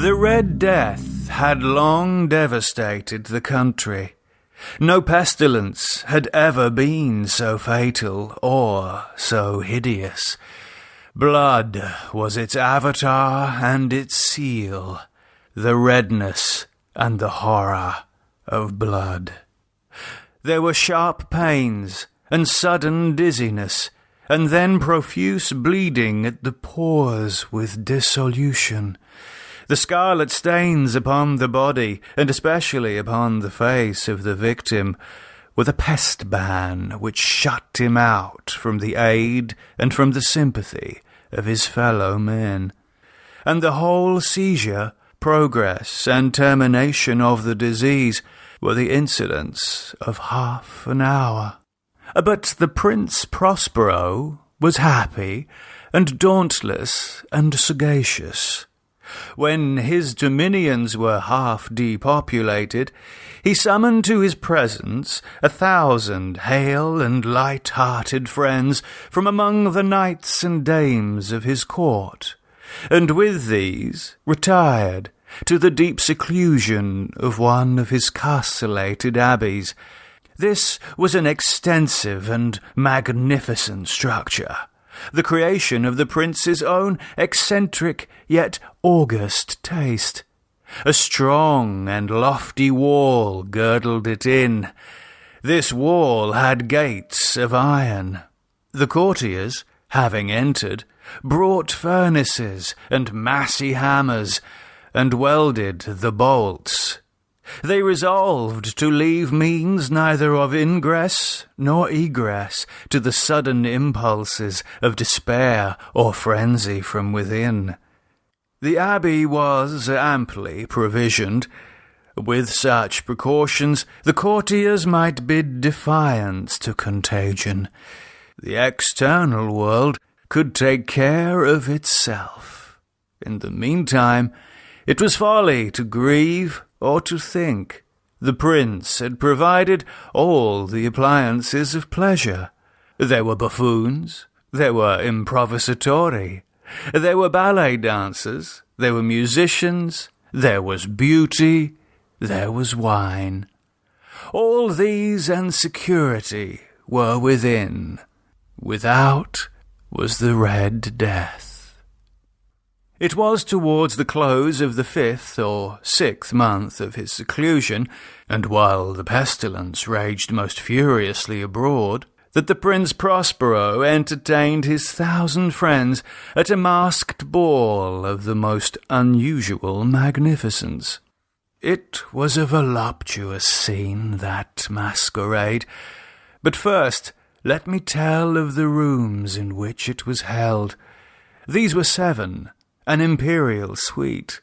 The Red Death had long devastated the country. No pestilence had ever been so fatal or so hideous. Blood was its avatar and its seal, the redness and the horror of blood. There were sharp pains and sudden dizziness, and then profuse bleeding at the pores with dissolution. The scarlet stains upon the body, and especially upon the face of the victim, were the pest ban which shut him out from the aid and from the sympathy of his fellow men. And the whole seizure, progress, and termination of the disease were the incidents of half an hour. But the Prince Prospero was happy and dauntless and sagacious. When his dominions were half depopulated, he summoned to his presence 1,000 hale and light-hearted friends from among the knights and dames of his court, and with these retired to the deep seclusion of one of his castellated abbeys. This was an extensive and magnificent structure, the creation of the prince's own eccentric yet august taste. A strong and lofty wall girdled it in. This wall had gates of iron. The courtiers, having entered, brought furnaces and massy hammers, and welded the bolts. They resolved to leave means neither of ingress nor egress to the sudden impulses of despair or frenzy from within. The abbey was amply provisioned. With such precautions, the courtiers might bid defiance to contagion. The external world could take care of itself. In the meantime, it was folly to grieve or to think. The prince had provided all the appliances of pleasure. There were buffoons, there were improvisatori, there were ballet dancers, there were musicians, there was beauty, there was wine. All these and security were within. Without was the Red Death. It was towards the close of the 5th or 6th month of his seclusion, and while the pestilence raged most furiously abroad, that the Prince Prospero entertained his 1,000 friends at a masked ball of the most unusual magnificence. It was a voluptuous scene, that masquerade. But first, let me tell of the rooms in which it was held. These were 7, an imperial suite.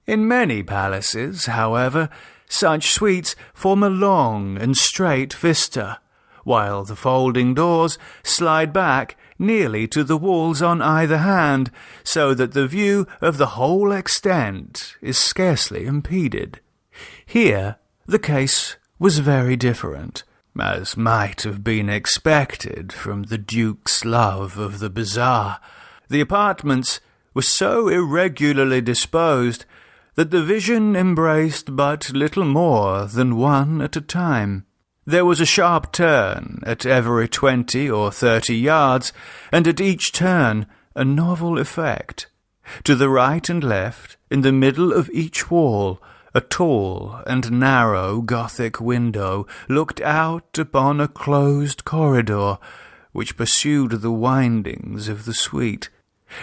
In many palaces, however, such suites form a long and straight vista, while the folding doors slide back nearly to the walls on either hand, so that the view of the whole extent is scarcely impeded. Here the case was very different, as might have been expected from the Duke's love of the bizarre. The apartments were so irregularly disposed that the vision embraced but little more than one at a time. There was a sharp turn at every 20 or 30 yards, and at each turn a novel effect. To the right and left, in the middle of each wall, a tall and narrow Gothic window looked out upon a closed corridor, which pursued the windings of the suite.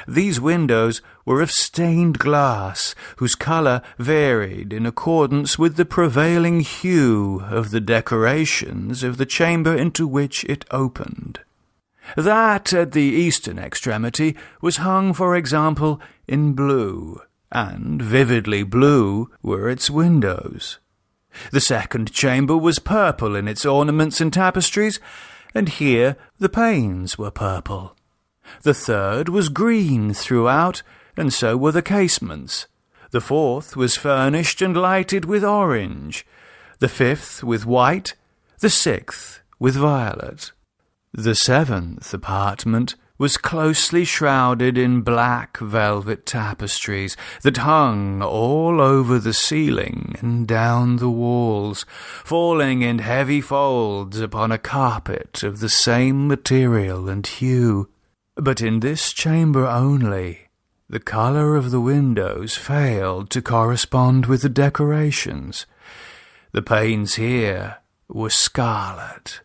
These windows were of stained glass, whose colour varied in accordance with the prevailing hue of the decorations of the chamber into which it opened. That at the eastern extremity was hung, for example, in blue, and vividly blue were its windows. The second chamber was purple in its ornaments and tapestries, and here the panes were purple. The third was green throughout, and so were the casements. The fourth was furnished and lighted with orange, the fifth with white, the sixth with violet. The 7th apartment was closely shrouded in black velvet tapestries that hung all over the ceiling and down the walls, falling in heavy folds upon a carpet of the same material and hue. But in this chamber only, the colour of the windows failed to correspond with the decorations. The panes here were scarlet,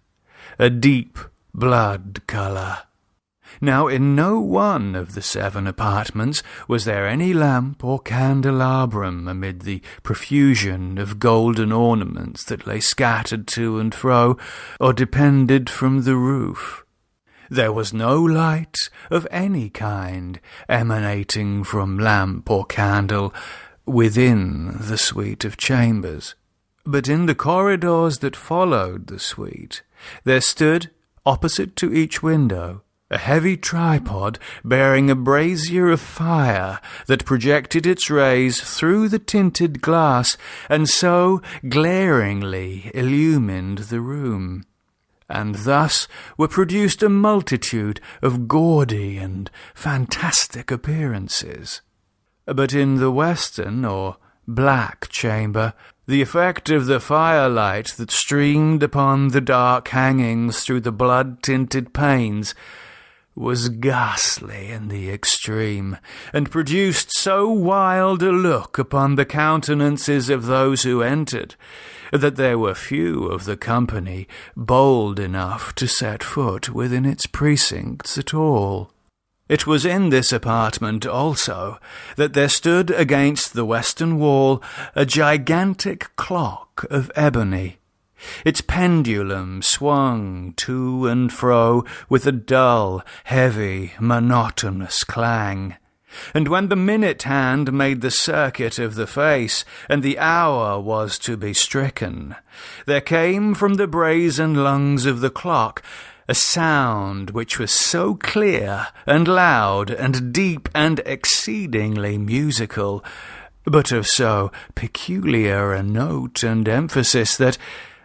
a deep blood colour. Now, in no one of the 7 apartments was there any lamp or candelabrum amid the profusion of golden ornaments that lay scattered to and fro, or depended from the roof. There was no light of any kind emanating from lamp or candle within the suite of chambers. But in the corridors that followed the suite, there stood, opposite to each window, a heavy tripod bearing a brazier of fire that projected its rays through the tinted glass and so glaringly illumined the room. And thus were produced a multitude of gaudy and fantastic appearances. But in the western or black chamber, the effect of the firelight that streamed upon the dark hangings through the blood-tinted panes was ghastly in the extreme, and produced so wild a look upon the countenances of those who entered, that there were few of the company bold enough to set foot within its precincts at all. It was in this apartment also that there stood against the western wall a gigantic clock of ebony. Its pendulum swung to and fro with a dull, heavy, monotonous clang. And when the minute hand made the circuit of the face, and the hour was to be stricken, there came from the brazen lungs of the clock a sound which was so clear and loud and deep and exceedingly musical, but of so peculiar a note and emphasis that,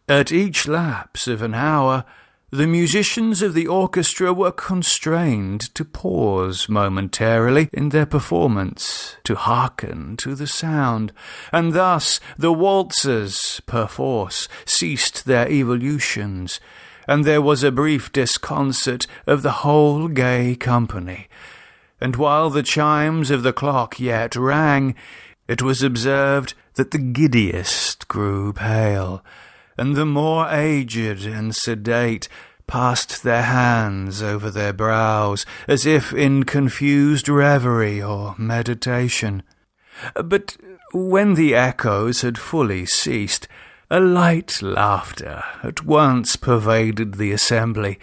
at each lapse of an hour, the musicians of the orchestra were constrained to pause momentarily in their performance to hearken to the sound, and thus the waltzers, perforce, ceased their evolutions, and there was a brief disconcert of the whole gay company. And while the chimes of the clock yet rang, it was observed that the giddiest grew pale, and the more aged and sedate passed their hands over their brows, as if in confused reverie or meditation. But when the echoes had fully ceased, a light laughter at once pervaded the assembly.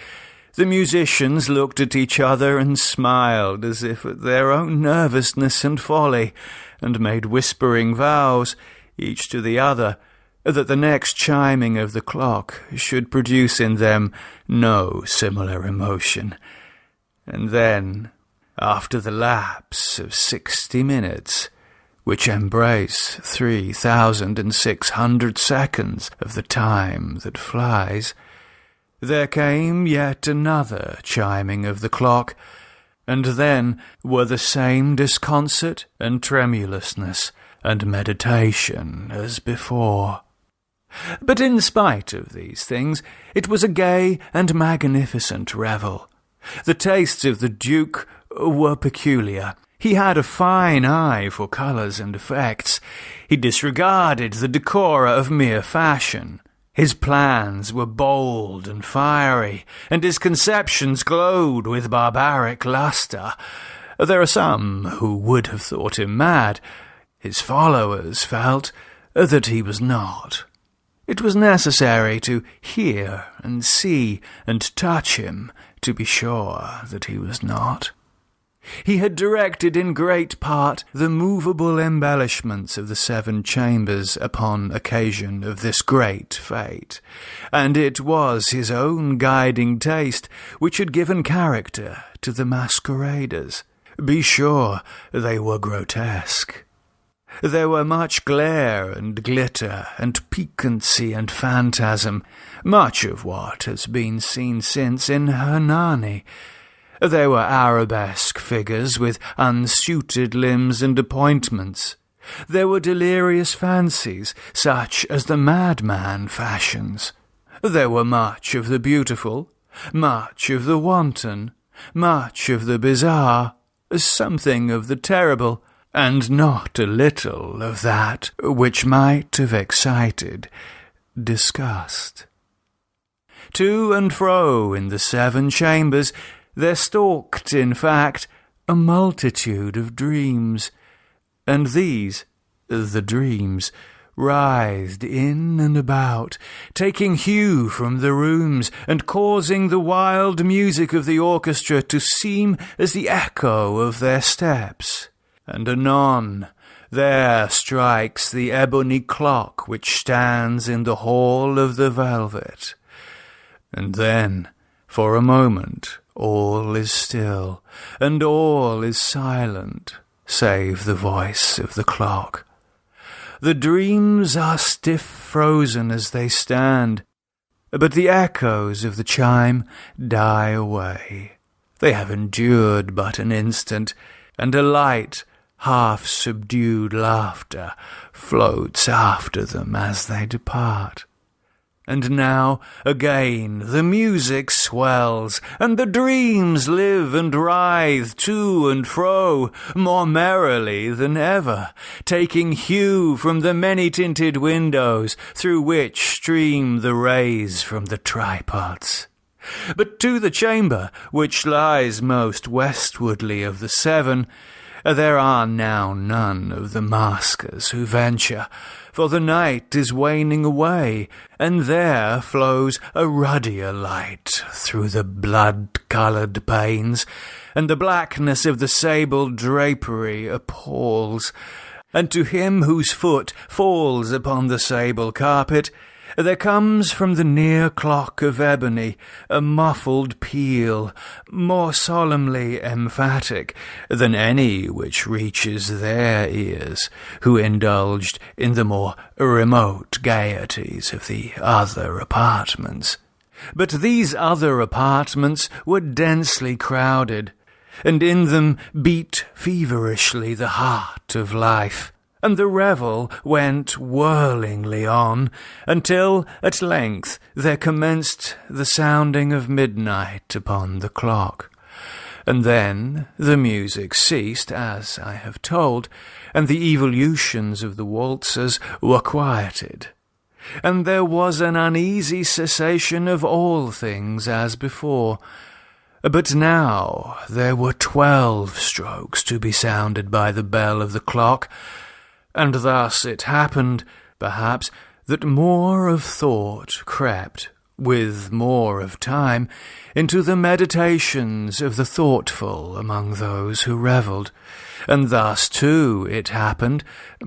The musicians looked at each other and smiled as if at their own nervousness and folly, and made whispering vows, each to the other, that the next chiming of the clock should produce in them no similar emotion. And then, after the lapse of 60 minutes, which embrace 3,600 seconds of the time that flies, there came yet another chiming of the clock, and then were the same disconcert and tremulousness and meditation as before. But in spite of these things, it was a gay and magnificent revel. The tastes of the Duke were peculiar. He had a fine eye for colours and effects. He disregarded the decora of mere fashion. His plans were bold and fiery, and his conceptions glowed with barbaric lustre. There are some who would have thought him mad. His followers felt that he was not. It was necessary to hear and see and touch him to be sure that he was not. He had directed in great part the movable embellishments of the 7 chambers upon occasion of this great fete, and it was his own guiding taste which had given character to the masqueraders. Be sure they were grotesque. There were much glare and glitter and piquancy and phantasm, much of what has been seen since in Hernani, There were arabesque figures with unsuited limbs and appointments. There were delirious fancies, such as the madman fashions. There were much of the beautiful, much of the wanton, much of the bizarre, something of the terrible, and not a little of that which might have excited disgust. To and fro in the 7 chambers there stalked, in fact, a multitude of dreams, and these, the dreams, writhed in and about, taking hue from the rooms, and causing the wild music of the orchestra to seem as the echo of their steps. And anon there strikes the ebony clock which stands in the hall of the velvet. And then, for a moment, all is still, and all is silent, save the voice of the clock. The dreams are stiff frozen as they stand, but the echoes of the chime die away. They have endured but an instant, and a light, half-subdued laughter floats after them as they depart. And now, again, the music swells, and the dreams live and writhe to and fro, more merrily than ever, taking hue from the many-tinted windows through which stream the rays from the tripods. But to the chamber, which lies most westwardly of the 7, there are now none of the maskers who venture, for the night is waning away, and there flows a ruddier light through the blood-coloured panes, and the blackness of the sable drapery appalls, and to him whose foot falls upon the sable carpet, there comes from the near clock of ebony a muffled peal, more solemnly emphatic than any which reaches their ears, who indulged in the more remote gaieties of the other apartments. But these other apartments were densely crowded, and in them beat feverishly the heart of life. And the revel went whirlingly on, until at length there commenced the sounding of midnight upon the clock. And then the music ceased, as I have told, and the evolutions of the waltzers were quieted. And there was an uneasy cessation of all things as before. But now there were 12 strokes to be sounded by the bell of the clock, and thus it happened, perhaps, that more of thought crept, with more of time, into the meditations of the thoughtful among those who revelled, and thus, too, it happened,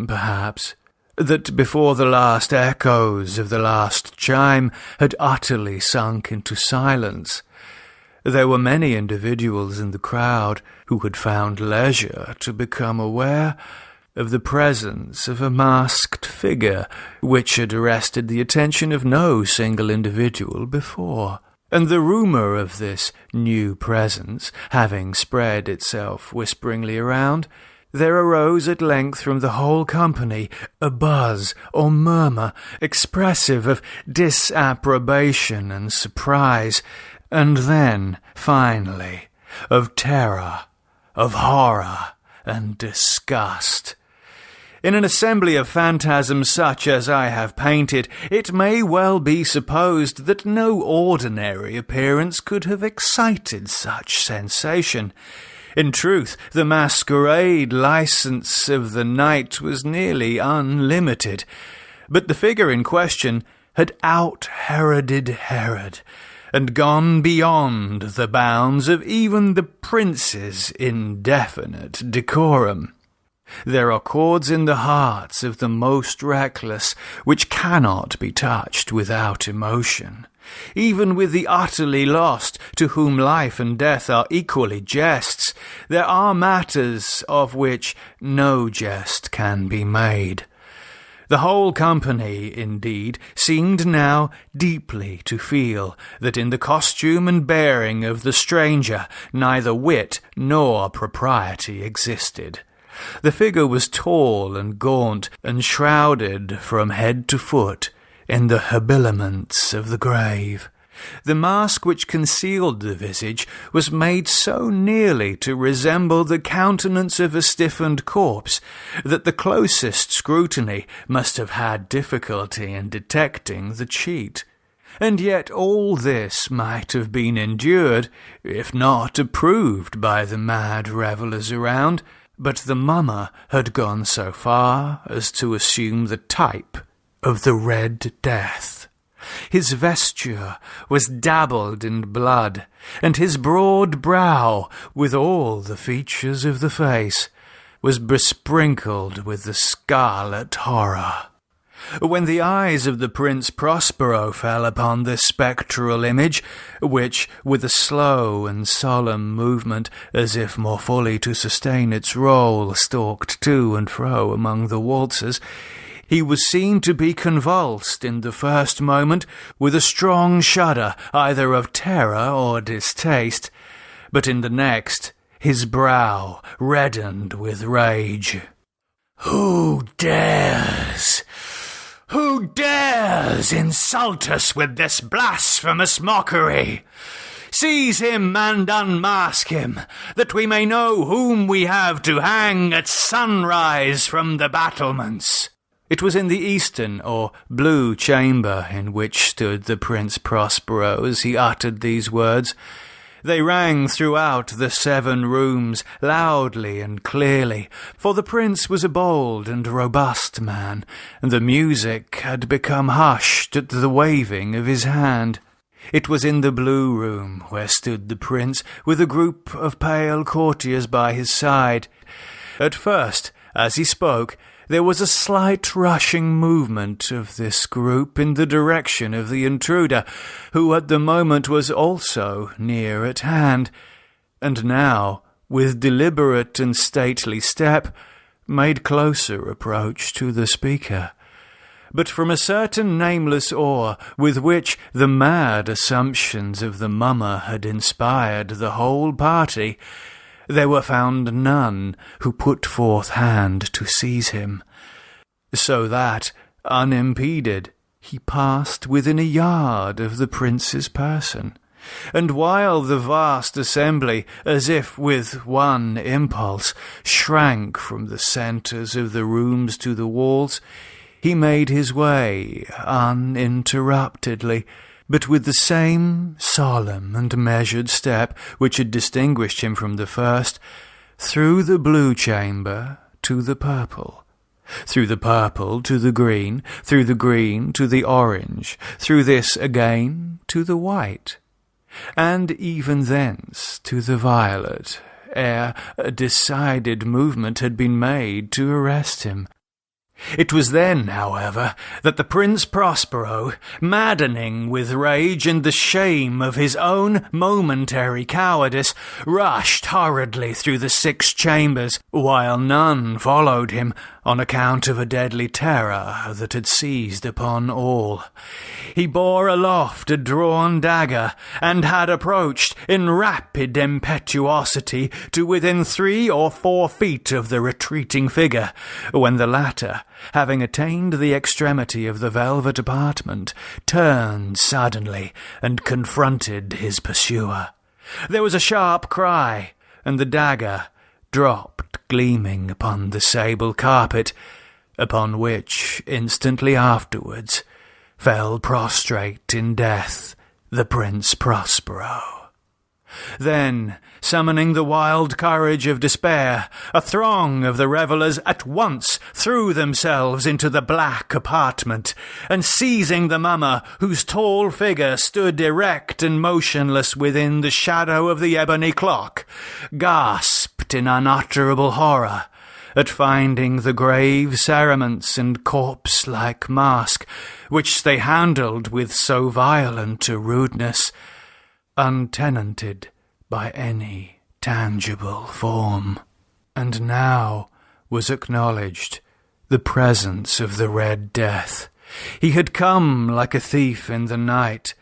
perhaps, that before the last echoes of the last chime had utterly sunk into silence, there were many individuals in the crowd who had found leisure to become aware of the presence of a masked figure which had arrested the attention of no single individual before. And the rumour of this new presence having spread itself whisperingly around, there arose at length from the whole company a buzz or murmur expressive of disapprobation and surprise, and then, finally, of terror, of horror, and disgust. In an assembly of phantasms such as I have painted, it may well be supposed that no ordinary appearance could have excited such sensation. In truth, the masquerade licence of the night was nearly unlimited, but the figure in question had out-Heroded Herod, and gone beyond the bounds of even the prince's indefinite decorum. There are chords in the hearts of the most reckless which cannot be touched without emotion. Even with the utterly lost, to whom life and death are equally jests, there are matters of which no jest can be made. The whole company, indeed, seemed now deeply to feel that in the costume and bearing of the stranger neither wit nor propriety existed. The figure was tall and gaunt, and shrouded from head to foot in the habiliments of the grave. The mask which concealed the visage was made so nearly to resemble the countenance of a stiffened corpse that the closest scrutiny must have had difficulty in detecting the cheat. And yet all this might have been endured, if not approved by the mad revellers around, but the mummer had gone so far as to assume the type of the Red Death. His vesture was dabbled in blood, and his broad brow, with all the features of the face, was besprinkled with the scarlet horror. When the eyes of the Prince Prospero fell upon this spectral image, which, with a slow and solemn movement, as if more fully to sustain its role, stalked to and fro among the waltzers, he was seen to be convulsed in the first moment with a strong shudder either of terror or distaste, but in the next his brow reddened with rage. "Who dares insult us with this blasphemous mockery? Seize him and unmask him, that we may know whom we have to hang at sunrise from the battlements." It was in the eastern or blue chamber in which stood the Prince Prospero as he uttered these words. They rang throughout the 7 rooms, loudly and clearly, for the prince was a bold and robust man, and the music had become hushed at the waving of his hand. It was in the blue room where stood the prince, with a group of pale courtiers by his side. At first, as he spoke, there was a slight rushing movement of this group in the direction of the intruder, who at the moment was also near at hand, and now, with deliberate and stately step, made closer approach to the speaker. But from a certain nameless awe with which the mad assumptions of the mummer had inspired the whole party, there were found none who put forth hand to seize him, so that, unimpeded, he passed within a yard of the prince's person, and while the vast assembly, as if with one impulse, shrank from the centres of the rooms to the walls, he made his way uninterruptedly, but with the same solemn and measured step which had distinguished him from the first, through the blue chamber to the purple, through the purple to the green, through the green to the orange, through this again to the white, and even thence to the violet, ere a decided movement had been made to arrest him. It was then, however, that the Prince Prospero, maddening with rage and the shame of his own momentary cowardice, rushed hurriedly through the 6 chambers, while none followed him on account of a deadly terror that had seized upon all. He bore aloft a drawn dagger, and had approached in rapid impetuosity to within 3 or 4 feet of the retreating figure, when the latter, having attained the extremity of the velvet apartment, turned suddenly and confronted his pursuer. There was a sharp cry, and the dagger dropped gleaming upon the sable carpet, upon which, instantly afterwards, fell prostrate in death the Prince Prospero. Then, summoning the wild courage of despair, a throng of the revellers at once threw themselves into the black apartment, and seizing the mummer, whose tall figure stood erect and motionless within the shadow of the ebony clock, gasped in unutterable horror at finding the grave cerements and corpse-like mask, which they handled with so violent a rudeness, untenanted by any tangible form, and now was acknowledged the presence of the Red Death. He had come like a thief in the night,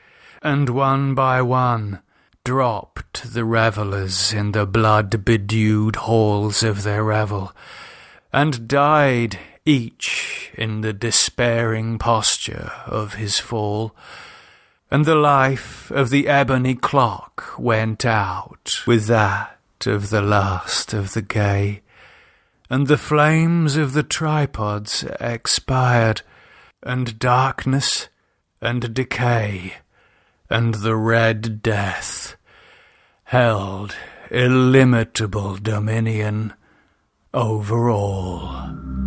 and one by one dropped the revellers in the blood-bedewed halls of their revel, and died each in the despairing posture of his fall. And the life of the ebony clock went out with that of the last of the gay, and the flames of the tripods expired, and darkness and decay and the Red Death held illimitable dominion over all.